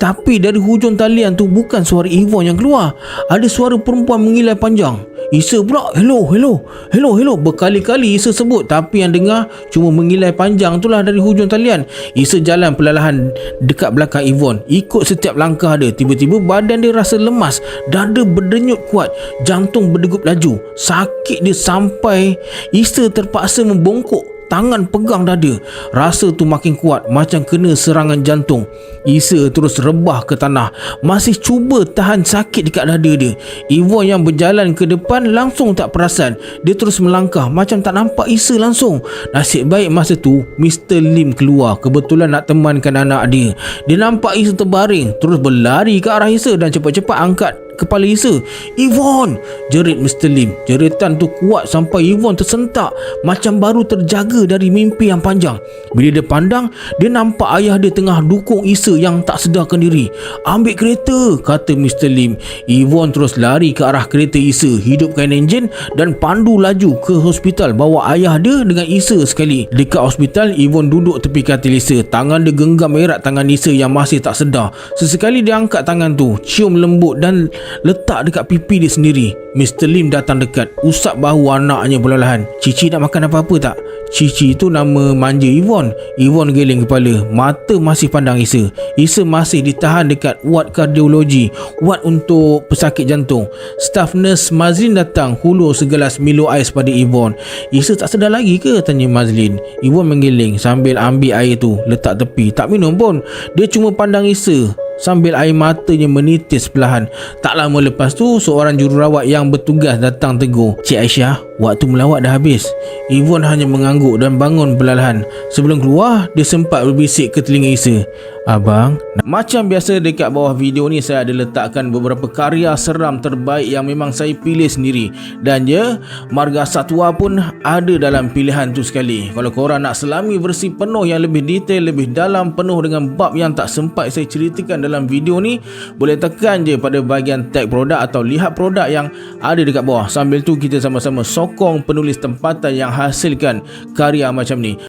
Tapi dari hujung talian tu bukan suara Yvonne yang keluar. Ada suara perempuan mengilai panjang. Isa pula, hello, hello, hello, hello. Berkali-kali Isa sebut, tapi yang dengar cuma mengilai panjang tu lah dari hujung talian. Isa jalan perlahan dekat belakang Yvonne, ikut setiap langkah dia. Tiba-tiba badan dia rasa lemas, dada berdenyut kuat, jantung berdegup laju. Sakit dia sampai Isa terpaksa membongkok tangan pegang dada. Rasa tu makin kuat, macam kena serangan jantung. Isa terus rebah ke tanah, masih cuba tahan sakit dekat dada dia. Yvonne yang berjalan ke depan langsung tak perasan. Dia terus melangkah macam tak nampak Isa langsung. Nasib baik masa tu Mr. Lim keluar, kebetulan nak temankan anak dia. Dia nampak Isa terbaring, terus berlari ke arah Isa dan cepat-cepat angkat kepala Isa. Yvonne, jerit Mr. Lim. Jeritan tu kuat sampai Yvonne tersentak, macam baru terjaga dari mimpi yang panjang. Bila dia pandang, dia nampak ayah dia tengah dukung Isa yang tak sedarkan diri. Ambil kereta, kata Mr. Lim. Yvonne terus lari ke arah kereta Isa, hidupkan enjin dan pandu laju ke hospital, bawa ayah dia dengan Isa sekali. Dekat hospital, Yvonne duduk tepi katil Isa. Tangan dia genggam erat tangan Isa yang masih tak sedar. Sesekali dia angkat tangan tu, cium lembut dan letak dekat pipi dia sendiri. Mr. Lim datang dekat, usap bahu anaknya perlahan. Cici nak makan apa-apa tak? Cici tu nama manja Yvonne. Yvonne geleng kepala, mata masih pandang Isa. Isa masih ditahan dekat ward kardiologi, ward untuk pesakit jantung. Staf nurse Mazlin datang hulur segelas Milo ais pada Yvonne. Isa tak sedar lagi ke? Tanya Mazlin. Yvonne menggeleng sambil ambil air tu letak tepi, tak minum pun. Dia cuma pandang Isa sambil air matanya menitis perlahan. Tak lama lepas tu, seorang jururawat yang bertugas datang tegur. Cik Aisyah, waktu melawat dah habis. Yvonne hanya mengangguk dan bangun perlahan. Sebelum keluar, dia sempat berbisik ke telinga Isa. Abang, macam biasa dekat bawah video ni saya ada letakkan beberapa karya seram terbaik yang memang saya pilih sendiri. Dan ya, Marga Satwa pun ada dalam pilihan tu sekali. Kalau korang nak selami versi penuh yang lebih detail, lebih dalam, penuh dengan bab yang tak sempat saya ceritakan dalam video ni, boleh tekan je pada bahagian tag produk atau lihat produk yang ada dekat bawah. Sambil tu kita sama-sama sokong penulis tempatan yang hasilkan karya macam ni.